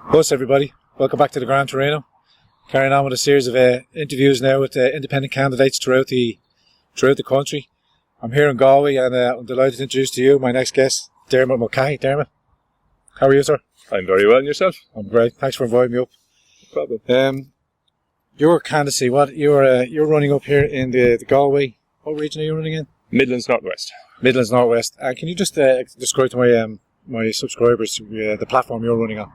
Hello everybody, welcome back to the Grand Torino. Carrying on with a series of interviews now with independent candidates throughout the country. I'm here in Galway and I'm delighted to introduce to you my next guest, Diarmaid Mulcahy. Diarmaid, how are you, sir? I'm very well, and yourself? I'm great, thanks for inviting me up. No problem. Your candidacy, you're running up here in the Galway, what region are you running in? Midlands-North-West. Midlands-North-West. Can you just describe to my subscribers the platform you're running on?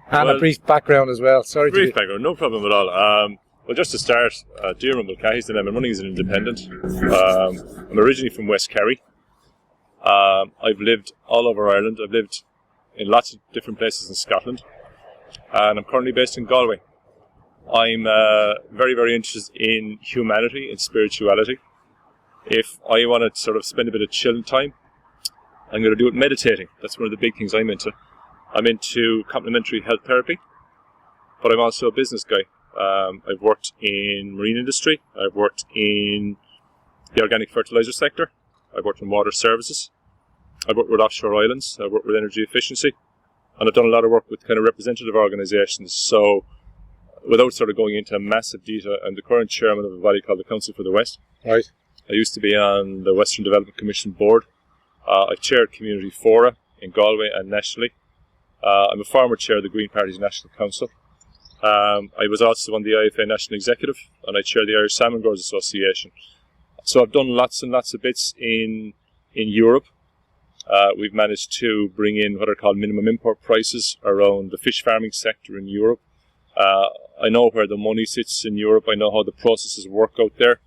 And a brief background as well. Brief background, no problem at all. Well, just to start, Diarmaid Mulcahy is the name. I'm running as an independent. I'm originally from West Kerry. I've lived all over Ireland. I've lived in lots of different places in Scotland. And I'm currently based in Galway. I'm very, very interested in humanity and spirituality. If I want to sort of spend a bit of chill time, I'm going to do it meditating. That's one of the big things I'm into. I'm into complementary health therapy, but I'm also a business guy. I've worked in marine industry, I've worked in the organic fertilizer sector, I've worked in water services, I've worked with offshore islands, I've worked with energy efficiency, and I've done a lot of work with kind of representative organisations. So without sort of going into massive detail, I'm the current chairman of a body called the Council for the West. Right. I used to be on the Western Development Commission board. I've chaired community fora in Galway and nationally. I'm a former chair of the Green Party's National Council. I was also on the IFA National Executive, and I chair the Irish Salmon Growers Association. So I've done lots and lots of bits in Europe. We've managed to bring in what are called minimum import prices around the fish farming sector in Europe. I know where the money sits in Europe. I know how the processes work out there.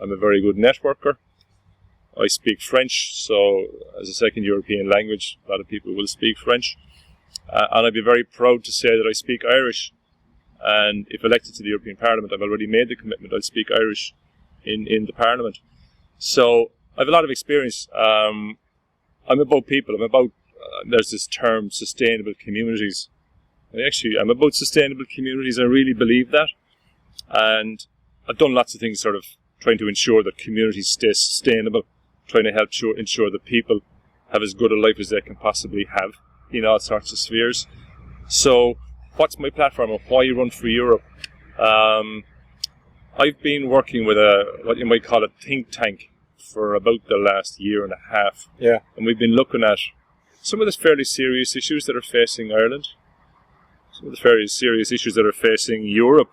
I'm a very good networker. I speak French, so as a second European language, a lot of people will speak French. And I'd be very proud to say that I speak Irish. And if elected to the European Parliament, I've already made the commitment I'll speak Irish in the Parliament. So I have a lot of experience. I'm about people. There's this term, sustainable communities. I'm about sustainable communities. I really believe that. And I've done lots of things sort of trying to ensure that communities stay sustainable, trying to help ensure that people have as good a life as they can possibly have in all sorts of spheres. So what's my platform and why run for Europe? I've been working with what you might call a think tank for about the last year and a half. Yeah. And we've been looking at some of the fairly serious issues that are facing Ireland, some of the fairly serious issues that are facing Europe,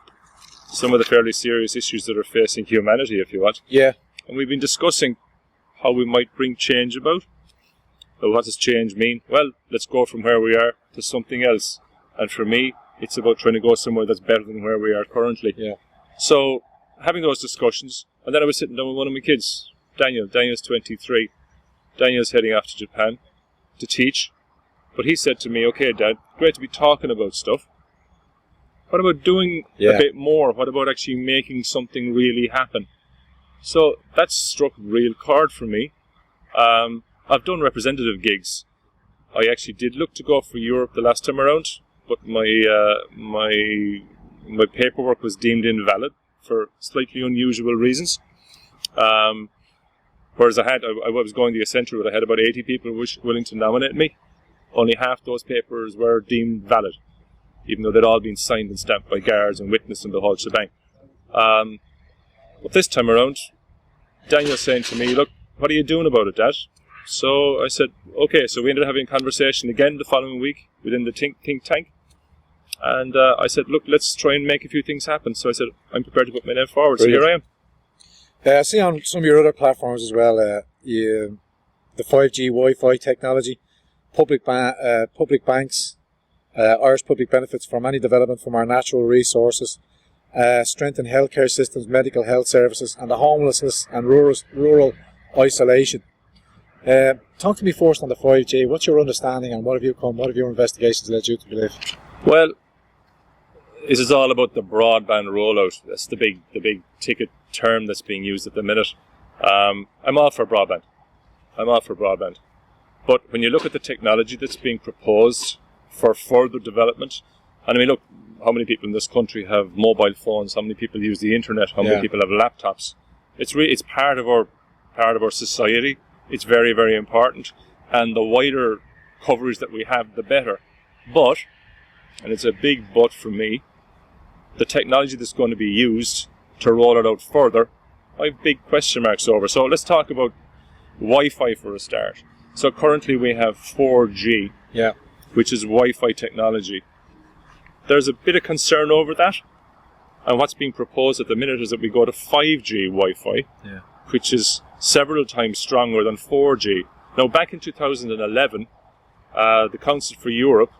some of the fairly serious issues that are facing humanity, if you want. Yeah. And we've been discussing how we might bring change about. Well, what does change mean? Well, let's go from where we are to something else. And for me, it's about trying to go somewhere that's better than where we are currently. Yeah. So, having those discussions, and then I was sitting down with one of my kids, Daniel. Daniel's 23. Daniel's heading off to Japan to teach. But he said to me, okay, Dad, great to be talking about stuff. What about doing a bit more? What about actually making something really happen? So that struck real chord for me. I've done representative gigs. I actually did look to go for Europe the last time around, but my paperwork was deemed invalid for slightly unusual reasons. Whereas I was going the essential, but I had about 80 people willing to nominate me. Only half those papers were deemed valid, even though they'd all been signed and stamped by guards and witnessed and the whole shebang. But this time around, Daniel's saying to me, look, what are you doing about it, Dad? So I said, okay. So we ended up having a conversation again the following week within the think tank. And I said, look, let's try and make a few things happen. So I said, I'm prepared to put my name forward. Brilliant. So here I am. I see on some of your other platforms as well, the 5G Wi-Fi technology, public banks, Irish public benefits from any development from our natural resources, strengthen healthcare systems, medical health services, and the homelessness and rural isolation. Talk to me first on the 5G. What's your understanding and what have your investigations led you to believe? Well, this is all about the broadband rollout. That's the big ticket term that's being used at the minute. I'm all for broadband. But when you look at the technology that's being proposed for further development, and I mean, look, how many people in this country have mobile phones? How many people use the internet? How many people have laptops? It's part of our society. It's very, very important, and the wider coverage that we have, the better. But and it's a big but for me, the technology that's going to be used to roll it out further, I have big question marks over. So let's talk about Wi-Fi for a start. So currently we have 4G, which is Wi-Fi technology. There's a bit of concern over that, and what's being proposed at the minute is that we go to 5G Wi-Fi, which is several times stronger than 4G. Now, back in 2011, the Council for Europe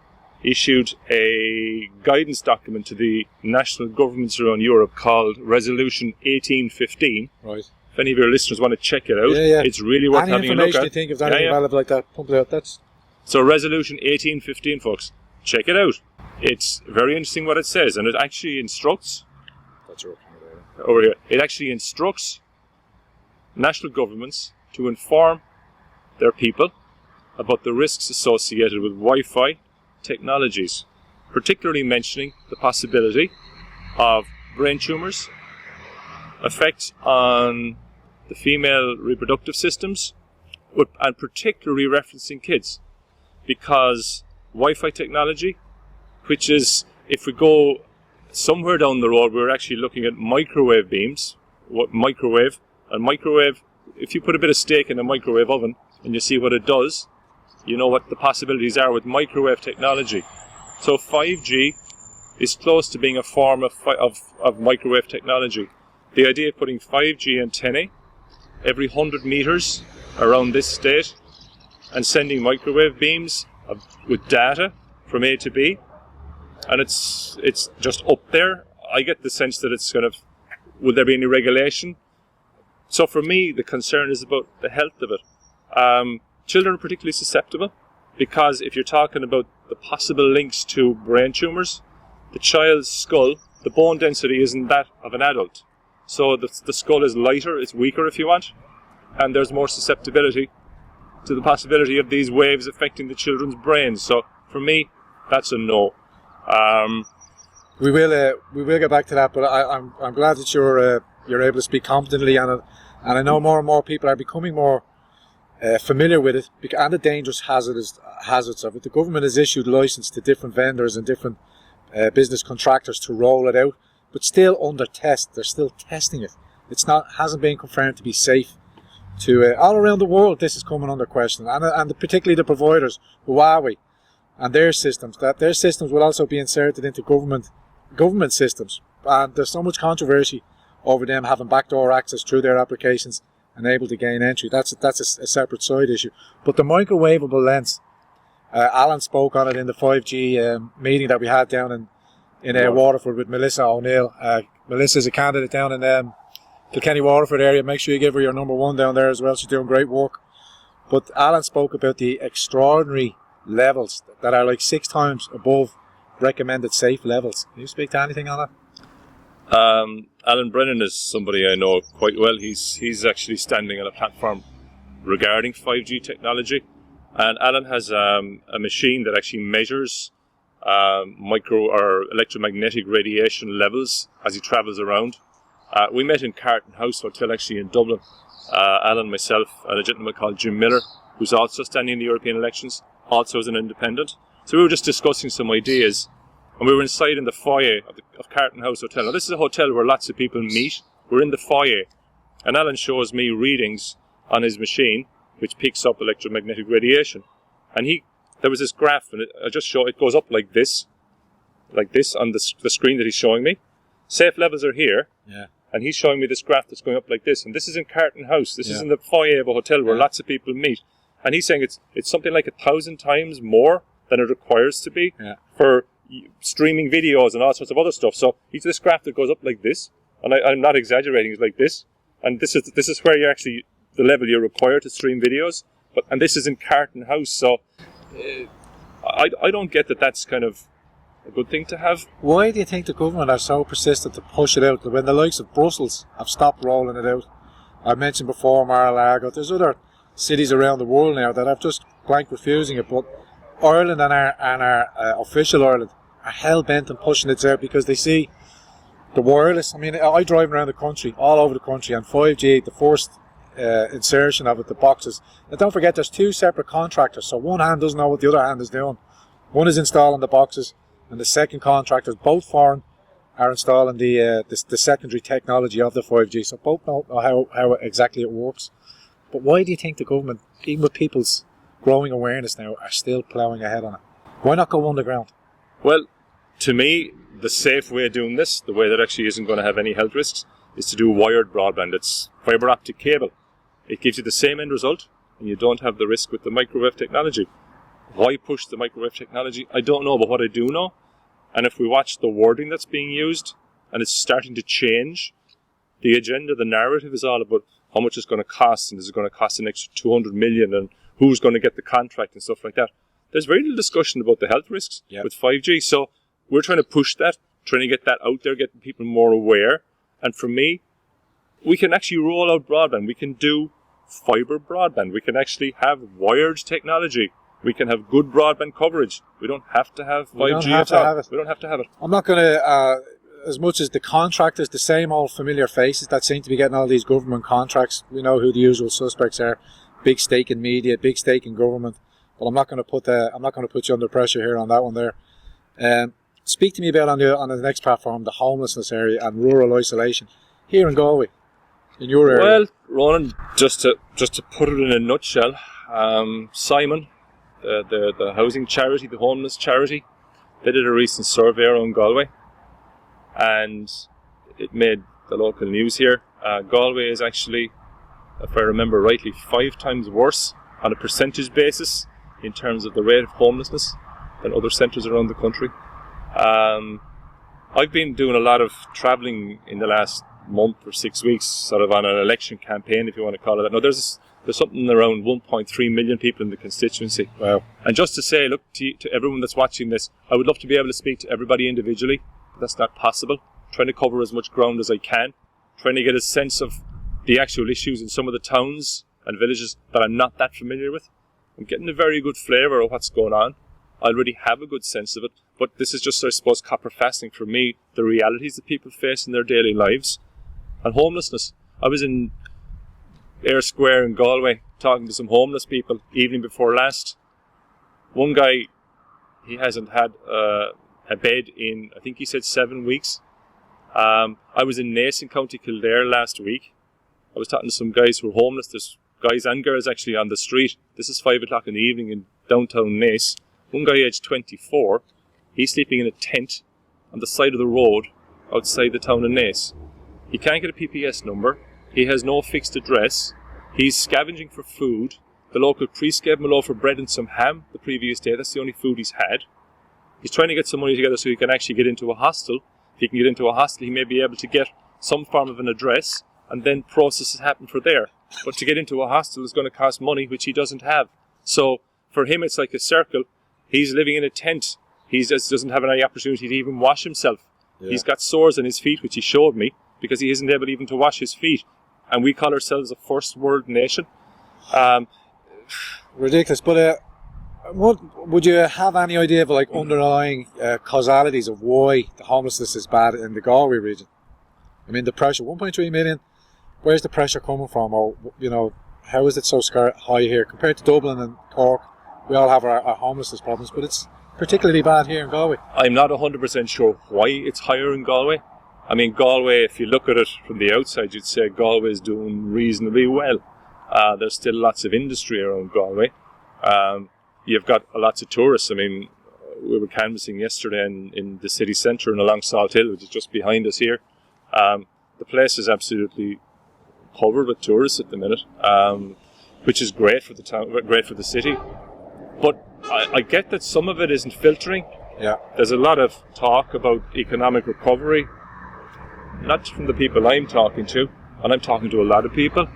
issued a guidance document to the national governments around Europe called Resolution 1815. Right. If any of your listeners want to check it out, it's really worth having a look at. Any information you think of anything relevant like that, pump it out. That's... So Resolution 1815, folks, check it out. It's very interesting what it says, and it actually instructs... That's right. Over here. It actually instructs national governments to inform their people about the risks associated with Wi-Fi technologies, particularly mentioning the possibility of brain tumours, effects on the female reproductive systems, and particularly referencing kids, because Wi-Fi technology, which is, if we go somewhere down the road, we're actually looking at microwave beams, microwave, if you put a bit of steak in a microwave oven and you see what it does, you know what the possibilities are with microwave technology. So 5G is close to being a form of microwave technology. The idea of putting 5G antennae every 100 meters around this state and sending microwave beams with data from A to B, and it's just up there. I get the sense that it's kind of, will there be any regulation? So for me, the concern is about the health of it. Children are particularly susceptible, because if you're talking about the possible links to brain tumours, the child's skull, the bone density isn't that of an adult. So the skull is lighter, it's weaker if you want, and there's more susceptibility to the possibility of these waves affecting the children's brains. So for me, that's a no. We will get back to that, but I'm glad that you're able to speak competently on it, and I know more and more people are becoming more familiar with it, and the dangerous hazards of it. The government has issued license to different vendors and different business contractors to roll it out, but still under test. They're still testing it. Hasn't been confirmed to be safe. To all around the world, this is coming under question, and particularly the providers, Huawei, and their systems. That their systems will also be inserted into government systems, and there's so much controversy over them having backdoor access through their applications and able to gain entry. That's a separate side issue. But the microwavable lens, Alan spoke on it in the 5G meeting that we had down in Waterford with Melissa O'Neill. Melissa's a candidate down in Kilkenny Waterford area. Make sure you give her your number one down there as well. She's doing great work. But Alan spoke about the extraordinary levels that are like 6 times above recommended safe levels. Can you speak to anything on that? Alan Brennan is somebody I know quite well. He's actually standing on a platform regarding 5G technology, and Alan has a machine that actually measures micro or electromagnetic radiation levels as he travels around. We met in Carton House Hotel actually in Dublin. Alan, myself, and a gentleman called Jim Miller, who's also standing in the European elections, also as an independent. So we were just discussing some ideas, and we were inside in the foyer of Carton House Hotel. Now this is a hotel where lots of people meet. We're in the foyer, and Alan shows me readings on his machine which picks up electromagnetic radiation. And there was this graph, and it goes up like this on the screen that he's showing me. Safe levels are here, and he's showing me this graph that's going up like this. And this is in Carton House. This is in the foyer of a hotel where lots of people meet. And he's saying it's something like 1,000 times more than it requires to be for streaming videos and all sorts of other stuff. So he's this graph that goes up like this, and I'm not exaggerating, it's like this. And this is where you're actually the level you're required to stream videos. And this is in Carton House. So I don't get that that's kind of a good thing to have. Why do you think the government are so persistent to push it out when the likes of Brussels have stopped rolling it out? I mentioned before Mar-a-Lago. There's other cities around the world now that have just blank refusing it, but Ireland and our official Ireland are hell-bent on pushing it out because they see the wireless. I mean, I drive around the country, all over the country, and 5G, the first insertion of it, the boxes. Now don't forget, there's 2 separate contractors, so one hand doesn't know what the other hand is doing. One is installing the boxes, and the second contractors, both foreign, are installing the secondary technology of the 5G. So both know how exactly it works. But why do you think the government, even with people's growing awareness now, are still ploughing ahead on it? Why not go underground? Well, to me, the safe way of doing this, the way that actually isn't going to have any health risks, is to do wired broadband. It's fibre optic cable. It gives you the same end result, and you don't have the risk with the microwave technology. Why push the microwave technology? I don't know, but what I do know, and if we watch the wording that's being used, and it's starting to change, the agenda, the narrative is all about how much it's going to cost, and is it going to cost an extra 200 million, and who's going to get the contract and stuff like that. There's very little discussion about the health risks with 5G, so we're trying to push that, trying to get that out there, getting people more aware. And for me, we can actually roll out broadband. We can do fibre broadband. We can actually have wired technology. We can have good broadband coverage. We don't have to have 5G at all. We don't have to have it. I'm not going to, as much as the contractors, the same old familiar faces that seem to be getting all these government contracts. We know who the usual suspects are. Big stake in media, big stake in government. But I'm not going to put you under pressure here on that one there. Speak to me about on the next platform, the homelessness area and rural isolation here in Galway, in your area. Well, Ronan, just to put it in a nutshell, Simon, the housing charity, the homeless charity, they did a recent survey around Galway, and it made the local news here. Galway is actually, if I remember rightly, 5 times worse on a percentage basis in terms of the rate of homelessness than other centres around the country. I've been doing a lot of travelling in the last month or 6 weeks, sort of on an election campaign, if you want to call it that. Now, there's something around 1.3 million people in the constituency. Wow. And just to say, look, to everyone that's watching this, I would love to be able to speak to everybody individually, but that's not possible. I'm trying to cover as much ground as I can, trying to get a sense of the actual issues in some of the towns and villages that I'm not that familiar with. I'm getting a very good flavour of what's going on. I already have a good sense of it, but this is just, I suppose, copper fasting for me, the realities that people face in their daily lives. And homelessness. I was in Ayr Square in Galway talking to some homeless people evening before last. One guy, he hasn't had a bed in, I think he said 7 weeks. I was in Naas in County Kildare last week. I was talking to some guys who were homeless. There's guys and girls actually on the street. This is 5 o'clock in the evening in downtown Naas. One guy aged 24, he's sleeping in a tent on the side of the road outside the town of Naas. He can't get a PPS number. He has no fixed address. He's scavenging for food. The local priest gave him a loaf of bread and some ham the previous day. That's the only food he's had. He's trying to get some money together so he can actually get into a hostel. If he can get into a hostel, he may be able to get some form of an address, and then processes happen for there. But to get into a hostel is going to cost money, which he doesn't have. So for him, it's like a circle. He's living in a tent. He just doesn't have any opportunity to even wash himself. Yeah. He's got sores on his feet, which he showed me, because he isn't able even to wash his feet. And we call ourselves a first world nation. Ridiculous. But what would you have any idea of like underlying causalities of why the homelessness is bad in the Galway region? I mean, the pressure, 1.3 million, where's the pressure coming from? Or, you know, how is it so high here? Compared to Dublin and Cork, we all have our homelessness problems, but it's particularly bad here in Galway. I'm not 100% sure why it's higher in Galway. I mean, Galway, if you look at it from the outside, you'd say Galway is doing reasonably well. There's still lots of industry around Galway. You've got lots of tourists. I mean, we were canvassing yesterday in the city centre and along Salt Hill, which is just behind us here. The place is absolutely covered with tourists at the minute, which is great for the town, great for the city. But I get that some of it isn't filtering. Yeah. There's a lot of talk about economic recovery, not from the people I'm talking to, and I'm talking to a lot of people.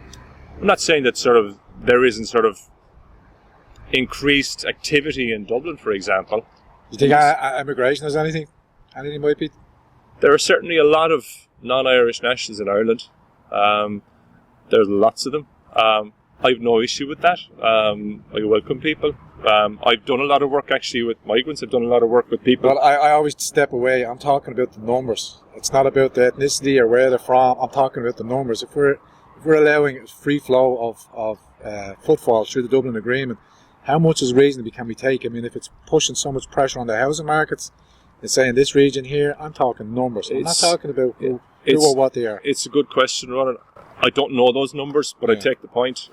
I'm not saying that sort of there isn't sort of increased activity in Dublin, for example. Do you think immigration has anything might be? There are certainly a lot of non-Irish nationals in Ireland. There's lots of them. I have no issue with that. I welcome people. I've done a lot of work actually with migrants. I've done a lot of work with people. Well, I always step away. I'm talking about the numbers. It's not about the ethnicity or where they're from. I'm talking about the numbers. If we're allowing free flow of footfall through the Dublin Agreement, how much is reasonably can we take? I mean, if it's pushing so much pressure on the housing markets, in saying this region here? I'm talking numbers. I'm not talking about who or what they are. It's a good question, Ronan. I don't know those numbers, but I take the point.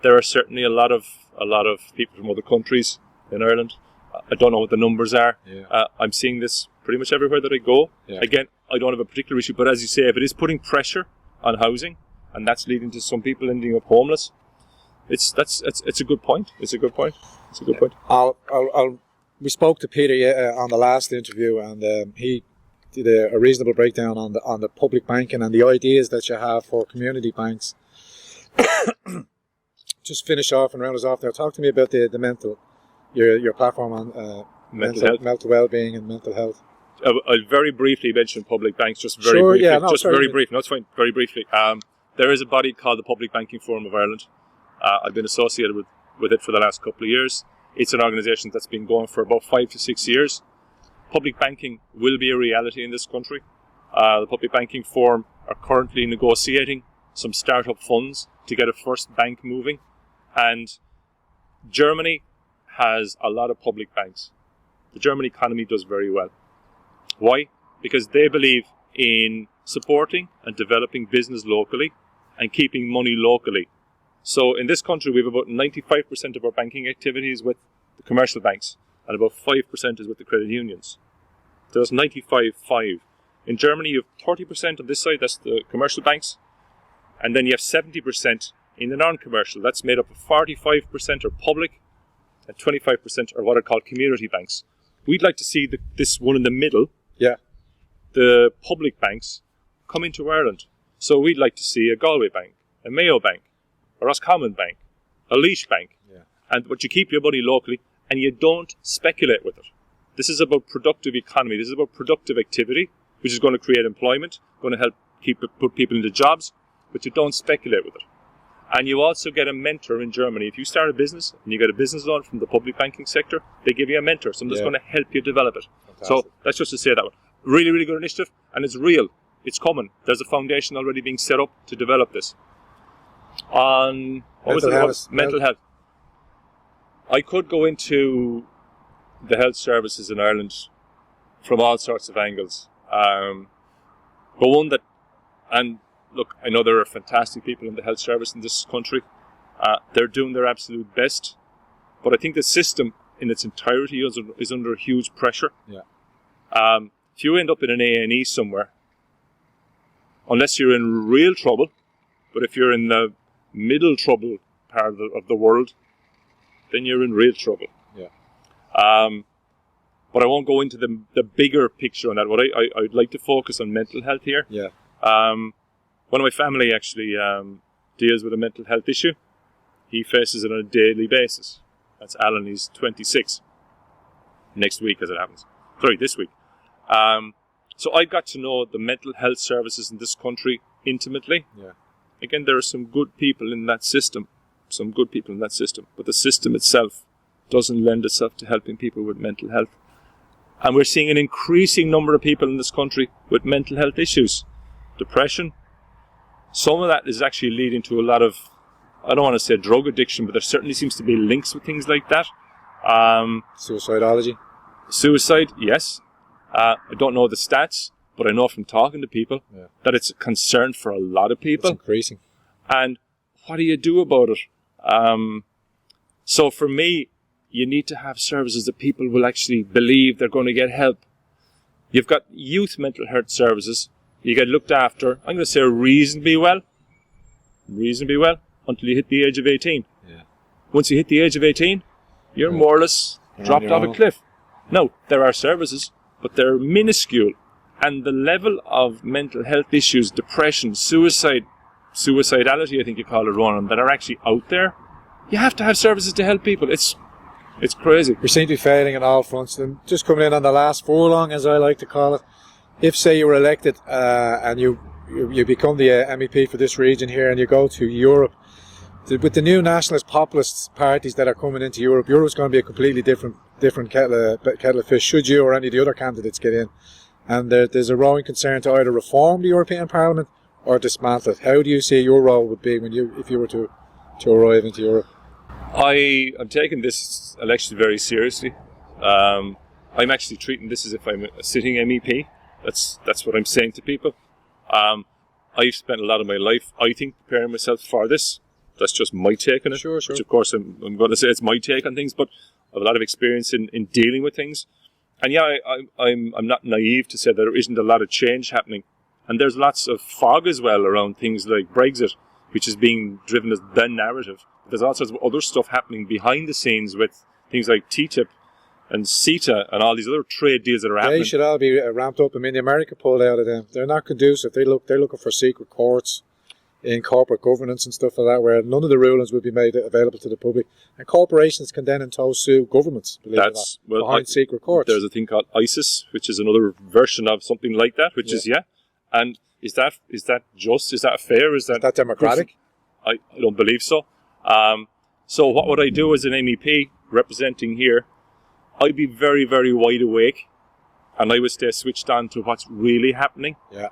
There are certainly a lot of people from other countries in Ireland. I don't know what the numbers are. Yeah. I'm seeing this pretty much everywhere that I go. Yeah. Again, I don't have a particular issue, but as you say, if it is putting pressure on housing, and that's leading to some people ending up homeless, it's a good point. It's a good point. We spoke to Peter on the last interview, and he did a reasonable breakdown on the public banking and the ideas that you have for community banks. Just finish off and round us off there. Talk to me about the mental, your platform on mental well-being and mental health. I'll very briefly mention public banks, just very briefly. Yeah, no, very brief. No, it's fine. Very briefly. There is a body called the Public Banking Forum of Ireland. I've been associated with it for the last couple of years. It's an organisation that's been going for about 5 to 6 years. Public banking will be a reality in this country. The Public Banking Forum are currently negotiating some startup funds to get a first bank moving. And Germany has a lot of public banks. The German economy does very well. Why? Because they believe in supporting and developing business locally and keeping money locally. So in this country, we have about 95% of our banking activities with the commercial banks, and about 5% is with the credit unions. There's 95-5. In Germany, you have 30% on this side, that's the commercial banks, and then you have 70% in the non-commercial. That's made up of 45% are public, and 25% are what are called community banks. We'd like to see this one in the middle, the public banks, come into Ireland. So we'd like to see a Galway bank, a Mayo bank, a Roscommon bank, a Laois bank, but you keep your money locally and you don't speculate with it. This is about productive economy. This is about productive activity, which is going to create employment, going to help put people into jobs, but you don't speculate with it. And you also get a mentor in Germany. If you start a business and you get a business loan from the public banking sector, they give you a mentor, someone that's going to help you develop it. Fantastic. So that's just to say that one. Really, really good initiative, and it's real. It's coming. There's a foundation already being set up to develop this. On mental health. I could go into the health services in Ireland from all sorts of angles. But one that, and look, I know there are fantastic people in the health service in this country. They're doing their absolute best. But I think the system in its entirety is under huge pressure. Yeah. If you end up in an A&E somewhere, unless you're in real trouble, but if you're in the middle trouble part of the world, then you're in real trouble. Yeah. But I won't go into the bigger picture on that. What I'd like to focus on mental health here. Yeah. One of my family actually deals with a mental health issue. He faces it on a daily basis. That's Alan. He's 26. Next week, as it happens. Sorry, this week. So I got to know the mental health services in this country intimately. Yeah. Again, there are some good people in that system. But the system itself doesn't lend itself to helping people with mental health. And we're seeing an increasing number of people in this country with mental health issues. Depression. Some of that is actually leading to a lot of, I don't want to say drug addiction, but there certainly seems to be links with things like that. Suicidology. Suicide, yes. I don't know the stats, but I know from talking to people that it's a concern for a lot of people. It's increasing. And what do you do about it? So for me, you need to have services that people will actually believe they're going to get help. You've got youth mental health services. You get looked after, I'm going to say reasonably well, until you hit the age of 18. Yeah. Once you hit the age of 18, you're more or less dropped off a cliff. No, there are services, but they're minuscule. And the level of mental health issues, depression, suicidality, I think you call it, Ronan, that are actually out there, you have to have services to help people. It's crazy. We seem to be failing on all fronts. And just coming in on the last furlong, as I like to call it, if, say, you were elected and you become the MEP for this region here and you go to Europe, with the new nationalist populist parties that are coming into Europe, Europe's going to be a completely different kettle of fish, should you or any of the other candidates get in. And there's a growing concern to either reform the European Parliament or dismantle it. How do you see your role would be if you were to arrive into Europe? I am taking this election very seriously. I'm actually treating this as if I'm a sitting MEP. That's what I'm saying to people. I've spent a lot of my life, I think, preparing myself for this. That's just my take on it. Sure. Which, of course, I'm going to say it's my take on things, but I have a lot of experience in dealing with things. And yeah, I'm not naive to say that there isn't a lot of change happening. And there's lots of fog as well around things like Brexit, which is being driven as the narrative. There's all sorts of other stuff happening behind the scenes with things like TTIP and CETA and all these other trade deals that are happening. They should all be ramped up. I mean, the America pulled out of them. They're not conducive. They're looking for secret courts in corporate governance and stuff like that, where none of the rulings will be made available to the public. And corporations can then in tow sue governments, believe it or not, behind secret courts. There's a thing called ISIS, which is another version of something like that, which is, And is that just? Is that fair? Is that democratic? I don't believe so. So what would I do as an MEP representing here? I'd be very, very wide awake, and I would stay switched on to what's really happening. Yeah.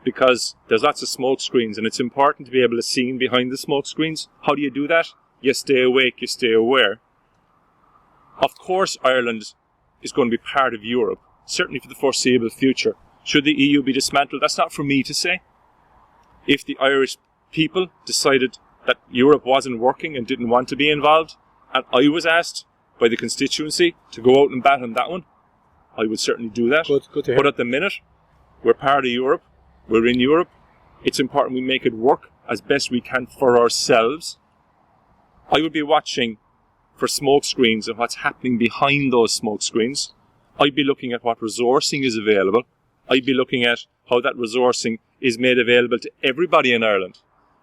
Because there's lots of smoke screens, and it's important to be able to see behind the smoke screens. How do you do that? You stay awake, you stay aware. Of course, Ireland is going to be part of Europe, certainly for the foreseeable future. Should the EU be dismantled? That's not for me to say. If the Irish people decided that Europe wasn't working and didn't want to be involved, and I was asked by the constituency to go out and bat on that one, I would certainly do that. Good to hear. But at the minute, we're part of Europe, we're in Europe, it's important we make it work as best we can for ourselves. I would be watching for smoke screens and what's happening behind those smoke screens. I'd be looking at what resourcing is available. I'd be looking at how that resourcing is made available to everybody in Ireland.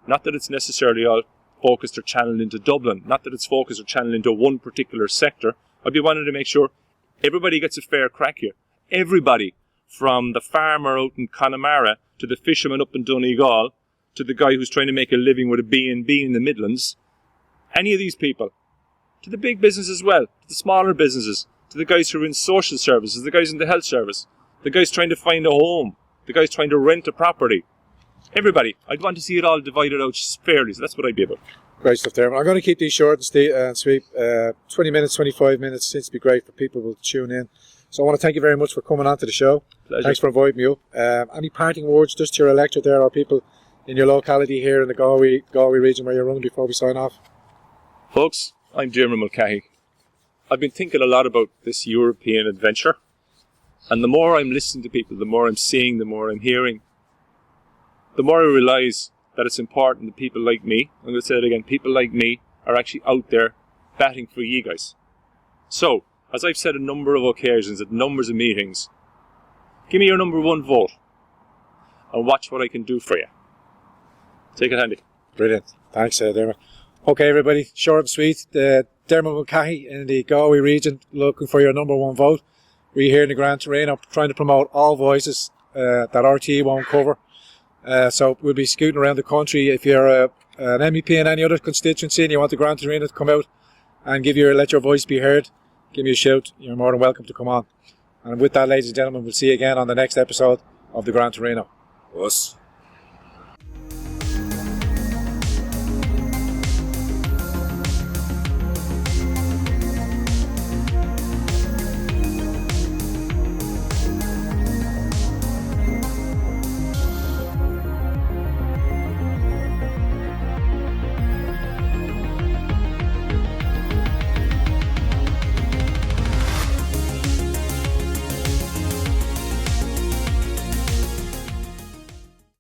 Not that it's necessarily all focused or channeled into Dublin. Not that it's focused or channeled into one particular sector. I'd be wanting to make sure everybody gets a fair crack here. Everybody, from the farmer out in Connemara to the fisherman up in Donegal to the guy who's trying to make a living with a B&B in the Midlands. Any of these people. To the big business as well. To the smaller businesses. To the guys who are in social services. The guys in the health service. The guys trying to find a home. The guys trying to rent a property. Everybody. I'd want to see it all divided out fairly. So that's what I'd be about. Great stuff there. I'm going to keep these short and sweet. 20 minutes, 25 minutes seems to be great for people who tune in. So I want to thank you very much for coming on to the show. Pleasure. Thanks for inviting me up. Any parting words just to your electorate there, or people in your locality here in the Galway region where you're running before we sign off? Folks, I'm Diarmaid Mulcahy. I've been thinking a lot about this European adventure. And the more I'm listening to people, the more I'm seeing, the more I'm hearing, the more I realise that it's important that people like me, I'm going to say it again, people like me are actually out there batting for you guys. So, as I've said a number of occasions at numbers of meetings, give me your number one vote and watch what I can do for you. Take it handy. Brilliant. Thanks, Diarmaid. Okay, everybody, short and sweet. Diarmaid Mulcahy in the Galway region, looking for your number one vote. We're here in the Grand Torino trying to promote all voices that RTE won't cover. So we'll be scooting around the country. If you're an MEP in any other constituency and you want the Grand Torino to come out and let your voice be heard, give me a shout. You're more than welcome to come on. And with that, ladies and gentlemen, we'll see you again on the next episode of the Grand Torino. Us.